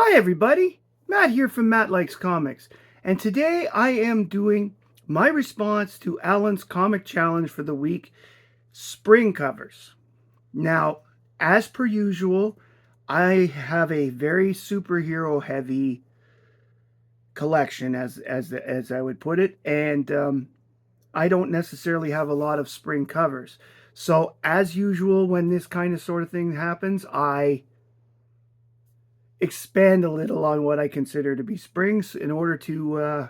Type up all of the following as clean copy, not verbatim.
Hi everybody, Matt here from Matt Likes Comics, and today I am doing my response to Allan's comic challenge for the week, spring covers. Now, as per usual, I have a very superhero heavy collection, as I would put it, and I don't necessarily have a lot of spring covers. So, as usual, when this kind of sort of thing happens, I expand a little on what I consider to be springs in order to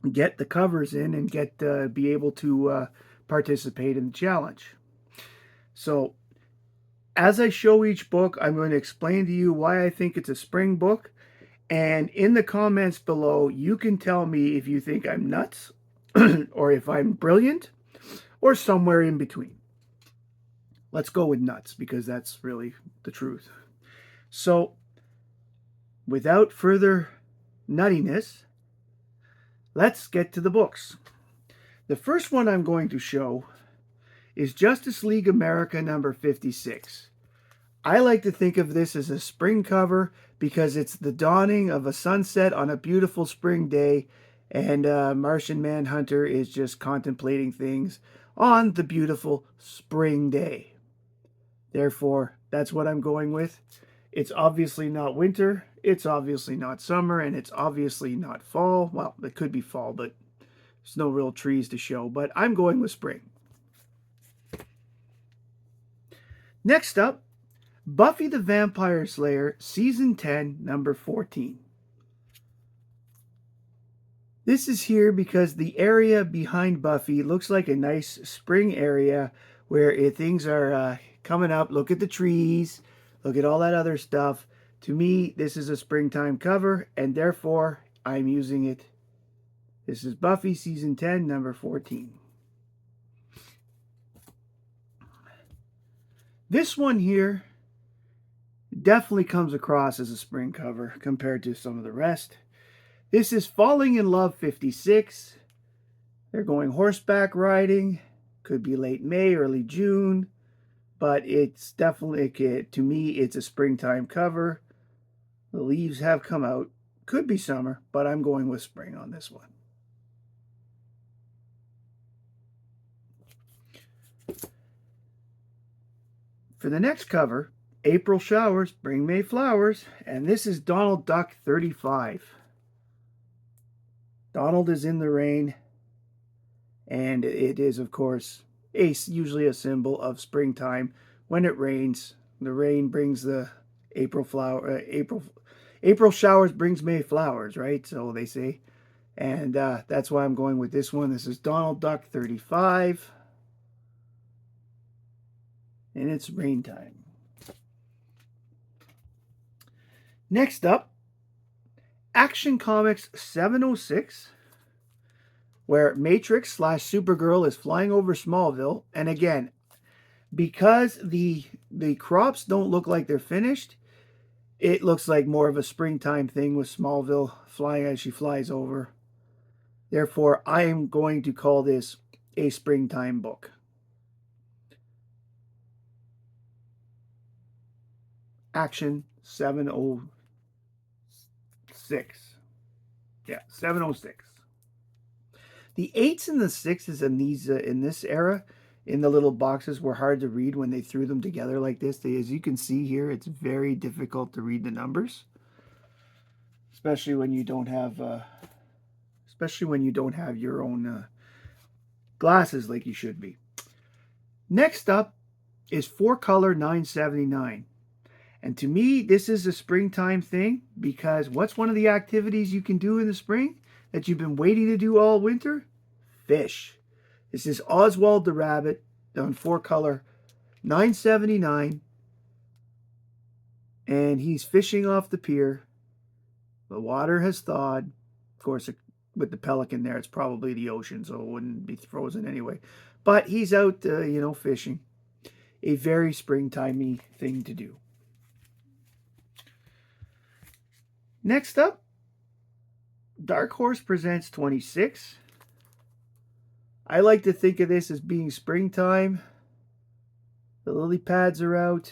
get the covers in and get be able to participate in the challenge. So as I show each book, I'm going to explain to you why I think it's a spring book. And in the comments below, you can tell me if you think I'm nuts or if I'm brilliant or somewhere in between. Let's go with nuts because that's really the truth. So without further nuttiness, let's get to the books. The first one I'm going to show is Justice League America number 56. I like to think of this as a spring cover because it's the dawning of a sunset on a beautiful spring day, and Martian Manhunter is just contemplating things on the beautiful spring day. Therefore, that's what I'm going with. It's obviously not winter, it's obviously not summer, and it's obviously not fall. Well, it could be fall, but there's no real trees to show, but I'm going with spring. Next up, Buffy the Vampire Slayer, Season 10, number 14. This is here because the area behind Buffy looks like a nice spring area where things are coming up. Look at the trees. Look at all that other stuff. To me, this is a springtime cover, and therefore, I'm using it. This is Buffy, Season 10, number 14. This one here definitely comes across as a spring cover compared to some of the rest. This is Falling in Love 56. They're going horseback riding. Could be late May, early June. But it's definitely, to me, it's a springtime cover. The leaves have come out. Could be summer, but I'm going with spring on this one. For the next cover, April showers bring May flowers, and this is Donald Duck 35. Donald is in the rain, and it is, of course, usually a symbol of springtime. When it rains, the rain brings the April showers brings May flowers, right? So they say. And that's why I'm going with this one. This is Donald Duck 35. And it's rain time. Next up, Action Comics 706, where Matrix / Supergirl is flying over Smallville. And again, because the crops don't look like they're finished, it looks like more of a springtime thing with Smallville flying as she flies over. Therefore, I am going to call this a springtime book. Action 706. Yeah, 706. The 8s and the 6s in this era, in the little boxes, were hard to read when they threw them together like this. As you can see here, it's very difficult to read the numbers, especially when you don't have your own glasses like you should be. Next up is 4-Color 979. And to me, this is a springtime thing because what's one of the activities you can do in the spring that you've been waiting to do all winter? Fish. This is Oswald the Rabbit on 4-Color 979. And he's fishing off the pier. The water has thawed. Of course, with the pelican there, it's probably the ocean, so it wouldn't be frozen anyway. But he's out, fishing. A very springtimey thing to do. Next up, Dark Horse presents 26. I like to think of this as being springtime. The lily pads are out.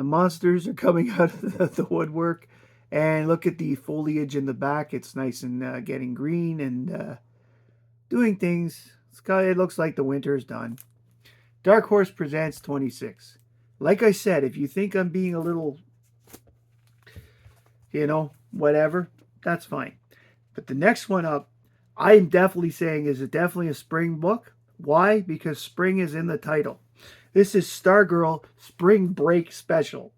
The monsters are coming out of the woodwork. And look at the foliage in the back. It's nice and getting green and doing things. It looks like the winter's done. Dark Horse Presents 26. Like I said, if you think I'm being a little, whatever, that's fine. But the next one up, I'm definitely saying is definitely a spring book. Why? Because spring is in the title. This is Stargirl Spring Break Special.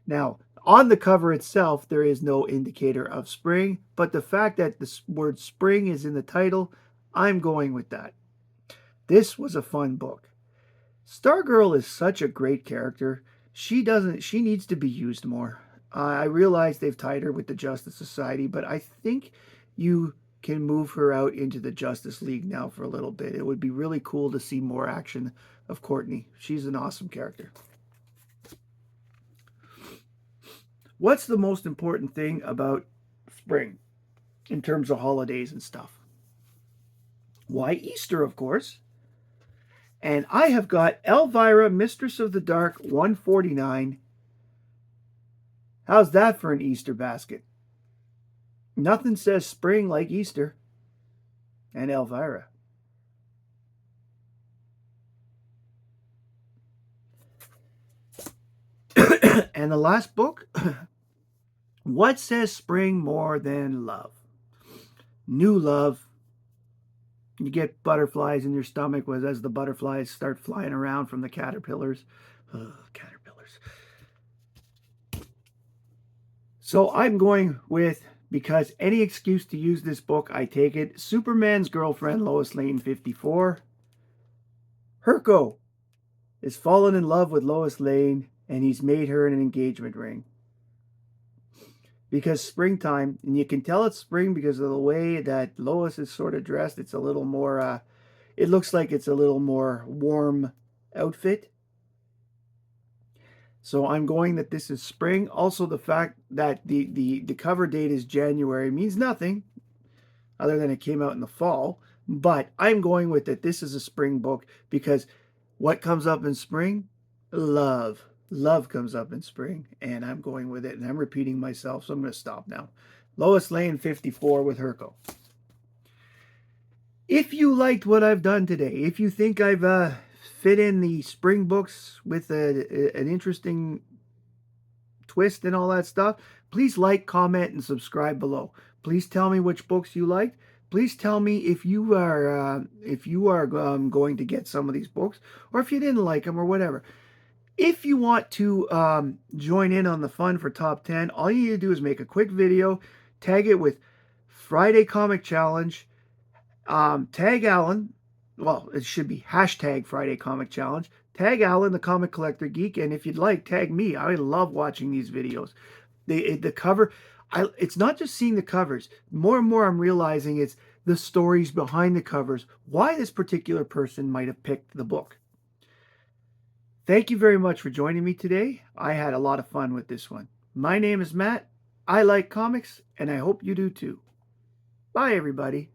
Now, on the cover itself, there is no indicator of spring, but the fact that the word spring is in the title, I'm going with that. This was a fun book. Stargirl is such a great character. She needs to be used more. I realize they've tied her with the Justice Society, but I think you can move her out into the Justice League now for a little bit. It would be really cool to see more action of Courtney. She's an awesome character. What's the most important thing about spring in terms of holidays and stuff? Why, Easter, of course. And I have got Elvira, Mistress of the Dark, 149. How's that for an Easter basket? Nothing says spring like Easter. And Elvira. And the last book, what says spring more than love? New love. You get butterflies in your stomach as the butterflies start flying around from the caterpillars. Caterpillars. So I'm going with, because any excuse to use this book, I take it, Superman's girlfriend, Lois Lane, 54. Herco is fallen in love with Lois Lane, and he's made her an engagement ring. Because springtime, and you can tell it's spring because of the way that Lois is sort of dressed. It's a little more, it looks like it's a little more warm outfit. So I'm going that this is spring. Also, the fact that the cover date is January means nothing other than it came out in the fall. But I'm going with that this is a spring book because what comes up in spring? Love. Love comes up in spring, and I'm going with it, and I'm repeating myself, so I'm going to stop now. Lois Lane, 54 with Herco. If you liked what I've done today, if you think I've fit in the spring books with an interesting twist and all that stuff, please like, comment, and subscribe below. Please tell me which books you liked. Please tell me if you are going to get some of these books, or if you didn't like them, or whatever. If you want to join in on the fun for Top 10, all you need to do is make a quick video, tag it with Friday Comic Challenge, tag Allan, well, it should be hashtag Friday Comic Challenge, tag Allan, the Comic Collector Geek, and if you'd like, tag me. I love watching these videos. The cover, it's not just seeing the covers. More and more I'm realizing it's the stories behind the covers, why this particular person might have picked the book. Thank you very much for joining me today. I had a lot of fun with this one. My name is Matt. I like comics, and I hope you do too. Bye, everybody.